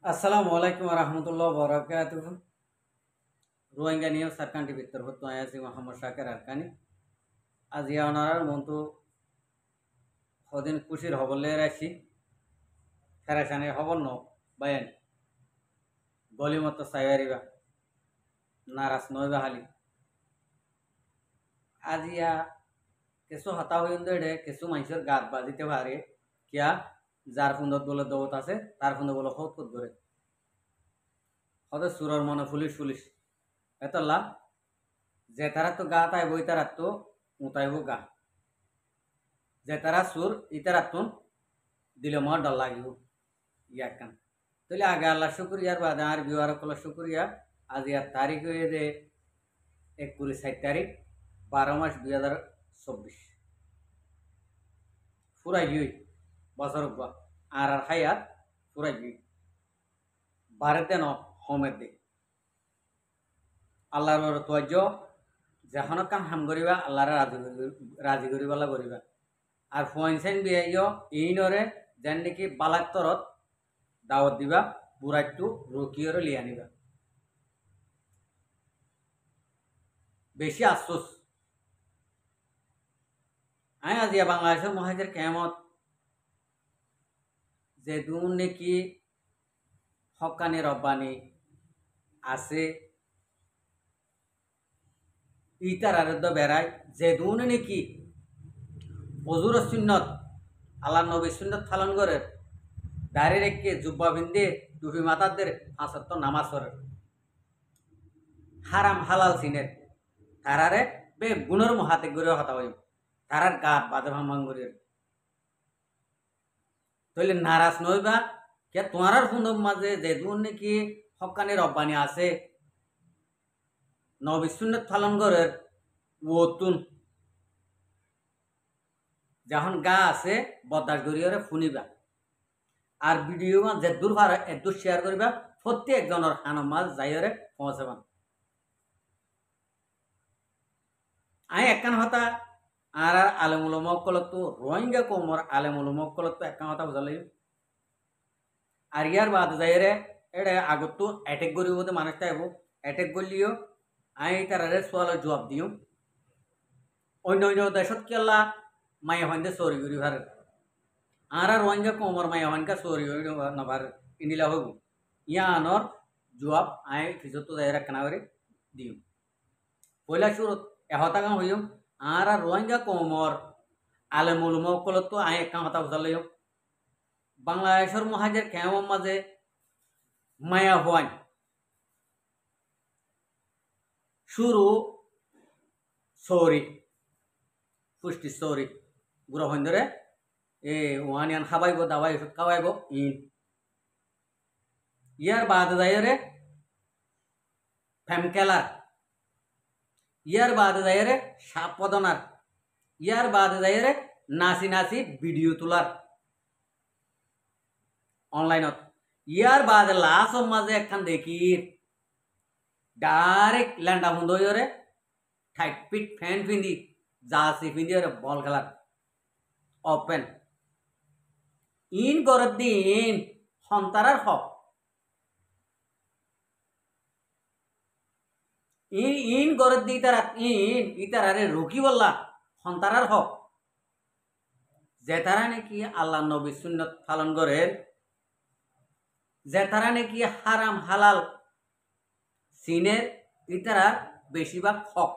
আসসালামু আলাইকুম রহমতুল্লাহ বরকাতুহ। রোহিঙ্গা নিয়ে সরকার টিভির তরফ তো আছি মোহাম্মদ শাকের আরকানি। আজ ইয়ানার মন্তু সদিন খুশির হবলে রাখি ফেরাসানের হবর ন বায়ান গলি মতো সাইবারিবা নারাজ নইবা হালি আজ ইয়া কিছু হতা হইন দে কিছু মানুষের গাত বাজিতে পারে কিয়া যার ফুন্দত বলে দৌত আছে তার ফুন্দ বলে হত হত করে হতে সুরর মনে পুলিশ পুলিশ এতলা যে তারা তো গা তাই বই তারা তো উতাইব গা যে তারা সুর ইতারাতুন দিলে মর ডর লাগিব ইয়াকান তাহলে আগে আল্লাহ শুক্রিয়ার বাদে আর বিওয়ার কলা শুক্রিয়া আজ ইয়ার তারিখ হয়ে যে 29 তারিখ 12 মাস 2024 ফুরাই গিয়ে বছর আর হায়াত ফুরাই গিয়ে ভারতে ন হোমের দে আল্লাহর তোয়াজ্য যখন কাম হাম করিবা আল্লাহর রাজি করিবালা করিবা আর ফয়েন্সেন বিয়াইও ইনরে যেন নাকি বালাক্তরত দাওয়াত দিবা বুড়াইটু রকিয়রে লিয়া নিবা বেশি আফসোস আয় আজিয়া বাংলাদেশের মহাজের কেমত যে দুন নাকি হকানি রব্বানি আছে ইতার আরদ্দ বেড়ায় যে দুন নাকি অজুর সুন্নত আল্লাহ নবী সুন্নত পালন করে দাঁড়িয়ে রেখে জুব্বা বিন্দে টুপি মাতাদের পাঁচত্ব নামাজ পড়ে হারাম হালাল সিনের তারারে বে গুণের মহাতে গড়ে হতা হইম তারার গাত বাদে ভাঙ করিয়ে তইলে নারাজ নইবা কে তোমার ফুন্দর মাঝে যে দুন নাকি হকানি রব্বানি আছে নবী সুন্নত পালন করে ওতুন যখন গা আছে বদাস গড়িয়ে শুনিবা আর ভিডিও যে দূর ভার এদূর শেয়ার করিবা প্রত্যেকজনের হানম মাছ যাইরে পৌঁছাবান আই একান হতা আর আলেমুল মক্কলত তো রোহিঙ্গা কোমর আলেমুল মক্কলত তো একান হতা বুঝালাই আর ইয়ার বাদ যাইরে এটা আগত তো অ্যাটেক করিব তো মানুষটা এবো অ্যাটেক করলিও আই তারারে সোয়ালের জবাব দিও অন্য অন্য দেশত কেলা মায়া হইন্দে চরি করি ভারে আর রোহিঙ্গা কোমর মায়া হইনকা চরি নভার ইন্দিলা হইব ইয়া আনর জবাব আই খিজত যাইরা কেনা করে দিও পয়লা শুরু এহতা গান হইম আর রোহিঙ্গা কোমর আলেমুল মক্কলত তো আই একা হতা বুঝালাইও বাংলাদেশের মহাজের কেমন মাঝে মায়া হওয়ান শুরু সৌরি পুষ্টি সৌরি গুড়া হইন্দরে এ ওয়ানিয়ান খাবাইব দাওয়াই ওষুধ খাওয়াইব ইয়ার বাদ যাইরে ফ্যামকেলার ইয়ার বাদ যাইরে সাপ পদনার ইয়ার বাদ যাইরে নাচি নাচি ভিডিও তোলার অনলাইনত ইয়ার বাদ লাস্ট মাঝে একখান দেখি ডাইরেক্ট ল্যান্ডা বন্ধ হইরে ঠাইট পিট ফ্যান পিন্ধি জার্সি পিন্ধি বল খেলার ওপেন ইন গরত দিন সন্তারার হক ইন গরত দি তারা ইতারারে রুকি বললা সন্তারার হক যে তারা নাকি আল্লাহ নবী সুন্নত পালন করে যে তারা নাকি হারাম হালাল সিনের ইতারা বেশিরভাগ হক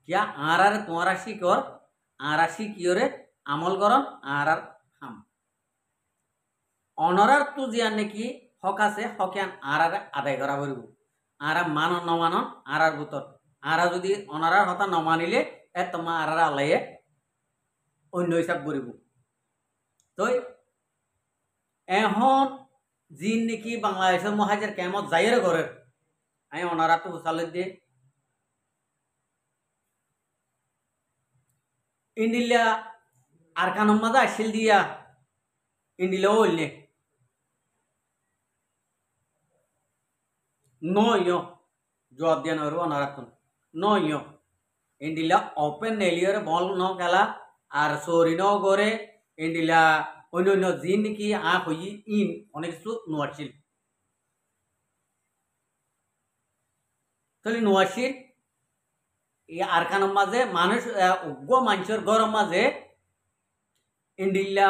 কিয়া আর তোমারা শিকর আর শিকিয়রে আমল করন আর হাম অনরার তো জিয়ান নাকি হক আছে হকিয়ান আর আদায় করা করিব আর মানন নমানন আর ভিতর আর যদি অনারার হতা নমানিলে এ তোমার আর আল্লাহে অন্য হিসাব করিব তো এখন জিন নাকি বাংলাদেশের মহাজের কেমত যাইরে ঘরে আমি অনারা তো হুসালে দিয়ে ইন্ডিলা আর কানম মাঝে আসিল দিয়া ইন্ডিলা ওইলে নয় জবাব দিয়া নর অনারাতন নয় ইন্ডিলা ওপেন নেলিয়র বল ন খেলা আর সরি ন করে ইন্ডিলা অন্য অন্য জিন নাকি হই ইন অনেক কিছু নোয়ারছিল তাহলে নোয়ারছিল এই আরকানের মাঝে মানুষ উগ্র মানুষের গরম মাঝে ইন্ডিল্লা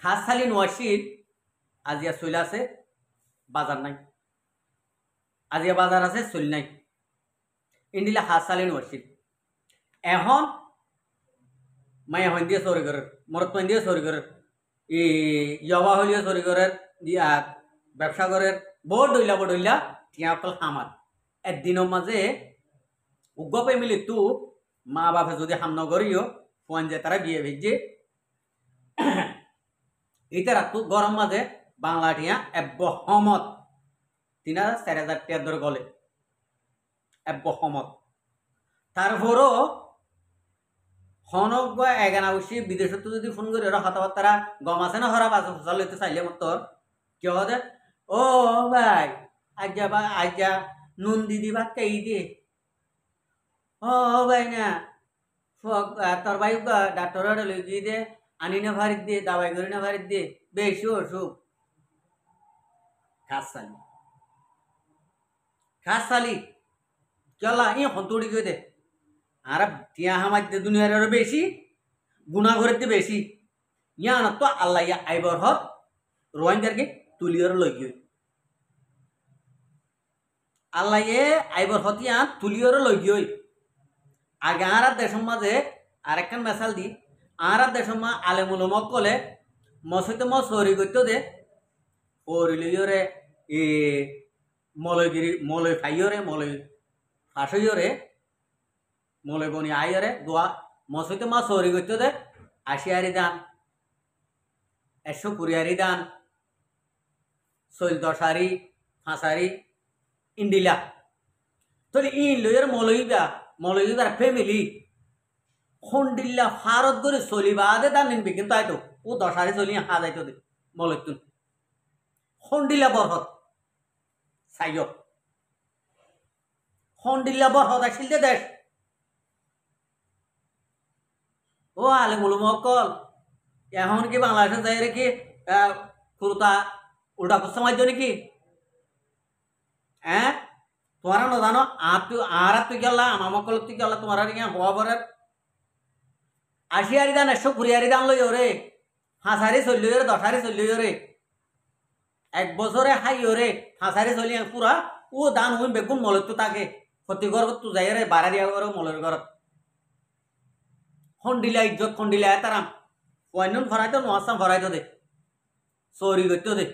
খাস খালি নোয়ারছিল আজিয়া চলে আছে বাজার নাই আজিয়া বাজার আছে চলি নাই ইন্ডিল্লা খাস খালি নোয়ারছিল এখন মায়া হইন দিয়ে চুরি করে মরত হইন দিয়ে চুরি করে ইয়বা হইলেও চুরি করে ব্যবসা করে বড়ইলা টিয়া অকল খামার একদিনের মাঝে উগ্র ফ্যামিলি তু মা বাপে যদি হাম নগরিও ফোন যে তারা বিয়ে ভেজে ইতারা তু গরম মাঝে বাংলা টিয়া এবহমত 3,000-4,000 টিয়ার ধরে গলে এবহমত তারপরও হনক এগানা বসে বিদেশত যদি ফোন করি ওরা কথাবার্তা গম আছে না হরা বাজা ফসল হইতে চাইলে মতর কি হতে ও ভাই আজ্জা নুন দিদি ভাত খাই দিয়ে ও ভাই না তোর ভাই ডাক্তার লই গিয়ে দে আনি না ভারিত দিয়ে দাবাই করি না ভারিত দিয়ে বেশি অসুখ খাস সালি চলা ই হন্তড়ি গিয়ে দে আর টিয়া হামার দুনিয়ার আরো বেশি গুণা করতে বেশি ইয়া না তো আল্লাহ ইয়া আইবর হত রোহিঙ্গারকে তুলিয়র লই গিয়ে আল্লাহ এ আইবর হত ইয়া তুলিয়র লই গিয়ে আগে আর দেশের মাঝে আর একখান মেসাল দি আর দেশের মা আলেমুলমক কলে মসইতে সরি করতে দে ওরি লইয়রে এ মলয়গিরি মলয় খাইয়রে মলয় ফাঁসইয়রে মলে বনি আইরে দোয়া মসইতে সরি করতে দে 80 দান 120 দান 14 5 ইন্ডিলা তাহলে ইন লইয়ের মলইবার ফ্যামিলি খন্ডিল্লা ফারত করে চলিবাদে দান নিনবি কিন্তু আইতো ও 10 চলি হা যাইতো দে মলইতুন খন্ডিল্লা বরহত সাইয় খন্ডিল্লা বরহত আসিল দে দেশ ও আলে মুলুমকল এখন কি বাংলাদেশে যাই রেখে কুরতা উল্টা কুস্তা মারছ নাকি হ্যাঁ তোমারা না জানো আর তুই গেলা আমার মকল তুই গেলা তোমার হওয়া পরে 80 দান 120 দান লই রে 5 চলি রে 10 চলি রে 1 বছরে হাই রে 5 চলি পুরা ও দান হইন বেগুন মলত তাকে ক্ষতি করব তুই যাই রে বাড়া দিয়া করো মলের ঘর খন্ডিলা ইজ্জত খন্ডিলা তারাম ওয়াইনুন ফরাইতো নোয়াসাম ফরাইতো দে চৌরি করতো দে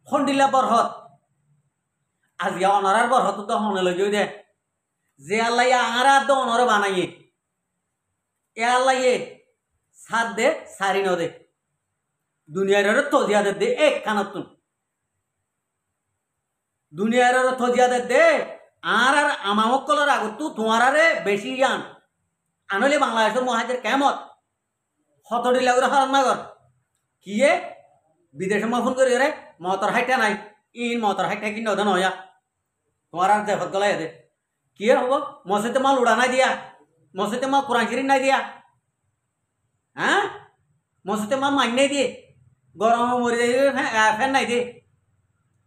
খন্ডিলা বরহত আজিয়া অনারার বরহত তো হনে লই দে যে আল্লাহ আরা তো অনরে বানাইয়ে এ আল্লাহ সাত দে সারি ন দে দুনিয়ার থজিয়া দে এক কানতুন দুনিয়ার থজিয়া দে আর আমামকলর আগত তোমার বেশি জ্ঞান আনলে বাংলাদেশের মহাজের কেমত হতডি লাগরে হরণ মাগর কিয়ে বিদেশে মা ফোন করি রে মতর হাইটা নাই ইন মতর হাইটা কি নদন হইয়া তোমার আর দেখত গলাই দে কি হব মসজিদে মা লুড়া নাই দিয়া মসজিদে মা কোরআন শরীফ নাই দিয়া হ্যাঁ মসজিদে মা মাইন নাই দিয়ে গরম মরি যাই ফ্যান নাই দিয়ে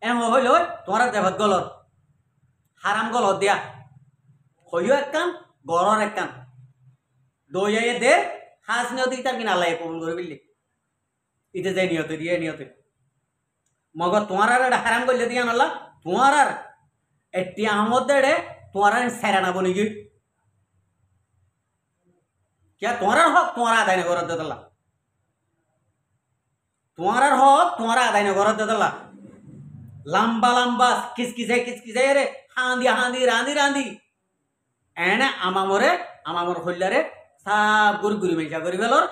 এম হইল তোমার দেখত গলত হারাম গলত দিয়া হইও এক কাম গরর এক কাম দইয়াই দে হাস নিয়তে ইতার কিনা আল্লাহ কবুল করে বিল্লি ইতে যাই নিয়তে দিয়ে নিয়তে মগর তোমার আর এটা হারাম করলে দিয়া নাল্লা তোমার আর এটি আহমদ দেড়ে তোমার আর সেরানা বনি গি क्या তোমার হক তোমার আদায় না করত দেতলা তোমার হক তোমার আদায় না করত দেতলা লম্বা লম্বা কিসকিসাই রে হাঁদি রাঁধি এনে আমামর হইলারে সব গুড়ি মেশা করি ফেলর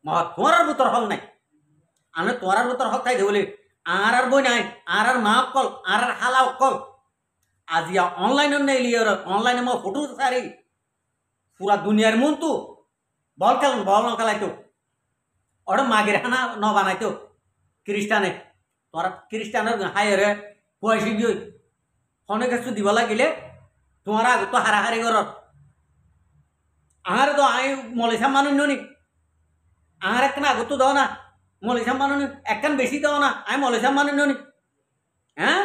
মহা তোমার ভিতর হক নাই আমি তোমার ভিতর হক খাই বলি আর বই নাই আর মা কল আর হালা কল আজিয়া অনলাইন নেই লিওর অনলাইনে মো ফটো সারি পুরা দুনিয়ার মন তু বল খেলাইতো ওটা মাগের হানা ন বানাইতো খ্রিস্টানে তোরা খ্রিস্টানের হাইরে পয়সা দিয়ে অনেক কিছু দিব লাগিলে তোমার আগে তো হারাহারি ঘর আর তো আই মলেশা মানুষ নি আর একখান আগত দাও না মলেশিয়াম মানুষ একখান বেশি দাও না আমি মলেশিয়াম মানুষ নি হ্যাঁ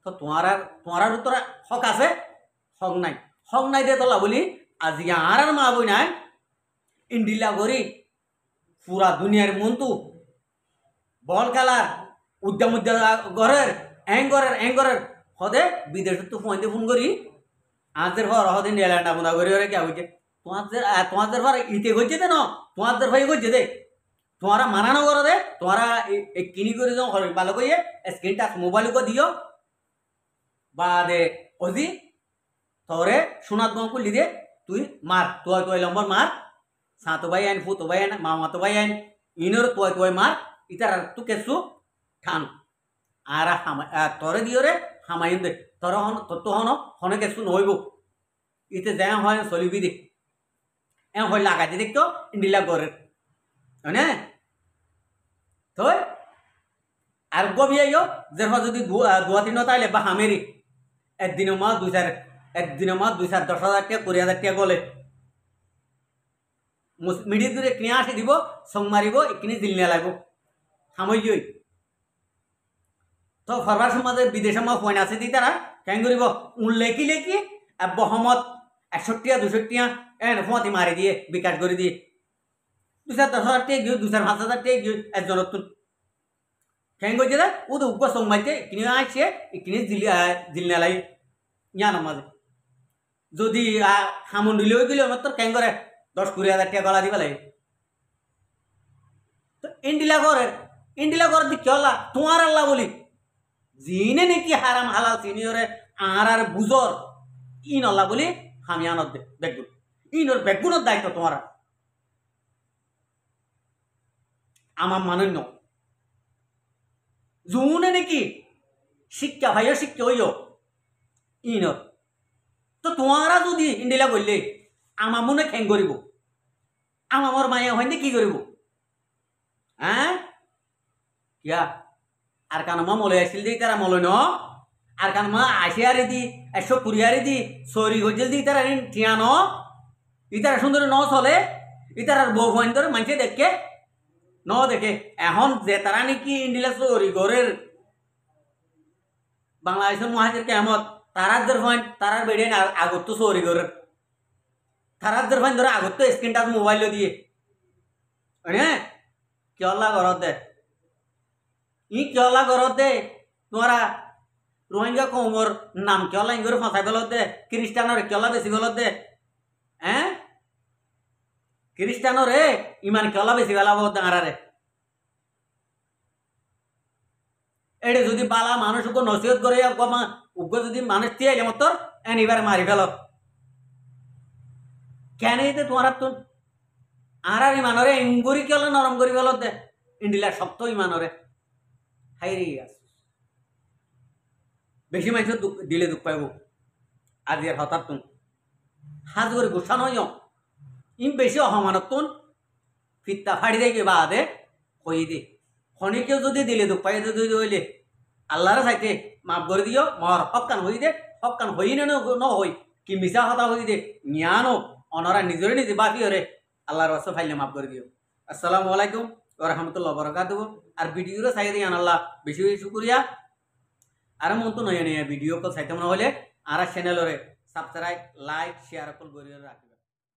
তো তোমার উত্তর হক আছে হক নাই দে তোলা বলি আজি আর মা বই নাই ইন্ডিলা করি পুরা দুনিয়ার মন্তু বল খেলার উদ্যম ঘরের এঙ্গরের হদে বিদেশ তো ফোন করি আজের ঘর হদে নেলান্ডা বুনা করি ওরে কে হইছে তোমাদের ঘর ইতে হইছে দে ন তোমাদের ভাই হইছে দে তোমারা মানানো করো দে তোমারা কিনি করে যাও ভালো করিয়ে স্ক্রিন টাচ মোবাইল को দিও বা দে ওজি তোরে সোনাত গম করলি দে তুই মার তুই লম্বর মার সাতো ভাই আইন ফুতো ভাই আইন মামা তো ভাই আইন ইনর তুই মার ইতার তু কেসু ঠান আর তোরে দিও রে হামাইন দে তোর হন তো হনে কেসু নইব ইতে যা হয় চলিবি দে হয় লাগা দি দেখতো ইন্ডিলা করে হনে তো আর গবি আইও যে যদি দুয়া তিন তাইলে বা হামেরি একদিনের মাস দুই চার 10,000 টাকা 20,000 টাকা গলে মিডিয়া দূরে কিনে আসি দিব সং মারিব এখানে দিল নিয়ে লাগবো সাময়িক তো ফরবার সমাজে বিদেশে মা ফোন আছে দি তারা কেন করিব লেখি বহমত 100 টাকা 200 টাকা ফতি মারি দিয়ে বিকাশ করে দিয়ে 2,000-10,000 টাকা গিয়ে 2,000-5,000 টাকা গিয়ে একজনের তুন কেন করছে রে ও তো উগ্র সং মারছে কিনে আসছে এখানে দিল নিয়ে লাগে ইয়ার মাঝে যদি হামন দিলেও গেলে আমার তোর কেন করে 10-20,000 টাকা গলা দিবা লাগে তো ইন্ডিলা করে দি কেলা তোমার আল্লাহ বলি জিনে নাকি হারাম হালাল সিনিয়রে আর বুঝর ইন আল্লাহ বলি আমি আনত বেগুন ইনর বেগুনের দায়িত্ব তোমার আমার মানন্য জুনে নাকি শিক্ষা ভাইও শিক্ষা হইও ইনর তো তোমারা যদি ইন্ডিলা করলে আমার মনে খ্যাং করিব আমার মায়া হইনি কি করিব হ্যাঁ কিয়া আর কান মা মলে আসছিল দি তারা মলে ন আর কান মা আসিয়ারে দি 120 দি সরি গজল দি তারা ঠিয়া ন ইতারা সুন্দর ন চলে ইতার বউ ফাইন ধরে মানুষে দেখে ন দেখে এখন যে তারা নাকি ইন্ডিলা সরি ঘরের বাংলাদেশের মহাজের কেমত তারাদের ফাইন তারার বেড়ে আগত তো সরি ঘরের তারাদের ফাইন ধরে আগত তো স্ক্রিন টাচ মোবাইল দিয়ে হ্যাঁ কেলা ঘরত দে কেলা ঘরত দে তোরা রোহিঙ্গা কমর নাম কেলা ইঙ্গরে ফাঁসাই ফেলত দে খ্রিস্টানের কেলা বেশি ফেলত দে হ্যাঁ খ্রিস্টানের ইমান কেলা বেশি ফেলাব ডাঙারে এড়ে যদি বালা মানুষ নসিহত করে উগ্র যদি মানুষ দিয়ে এলে মতো এবার মারি ফেল কেন তোমার তো আর ইমানরে ইঙ্গুরি কেলে নরম করি ফেলত দে ইন্ডিলা শক্ত ইমানরে হাইরে বেশি মানুষ দিলে দুঃখ পাইব আজি আর হঠাৎ তুন হাজ করে গুসা নয় ইম বেশি অহমানত তুন ফিত্তা ফাড়ি দেয় বা দে হই দে খনিকেও যদি দিলে দুঃখ পাই যদি হইলে আল্লাহরে চাইতে মাফ করে দিও মর হকান হই দে হকান হই ন হই কি মিশা হতা হই দে জ্ঞানো অনরা নিজরে নিজে বাকি হরে আল্লাহর ওয়াসে ফাইলে মাফ করে দিও আসসালামু আলাইকুম ওয়া রাহমাতুল্লাহি ওয়া বারাকাতুহু আর ভিডিওরে চাই দিই আল্লাহ বেশি বেশি শুকরিয়া আর মন তো নয় ভিডিও কল চাইতে মনে হলে আর চ্যানেলরে সাবস্ক্রাইব লাইক শেয়ার কল করিয়ে রাখবে।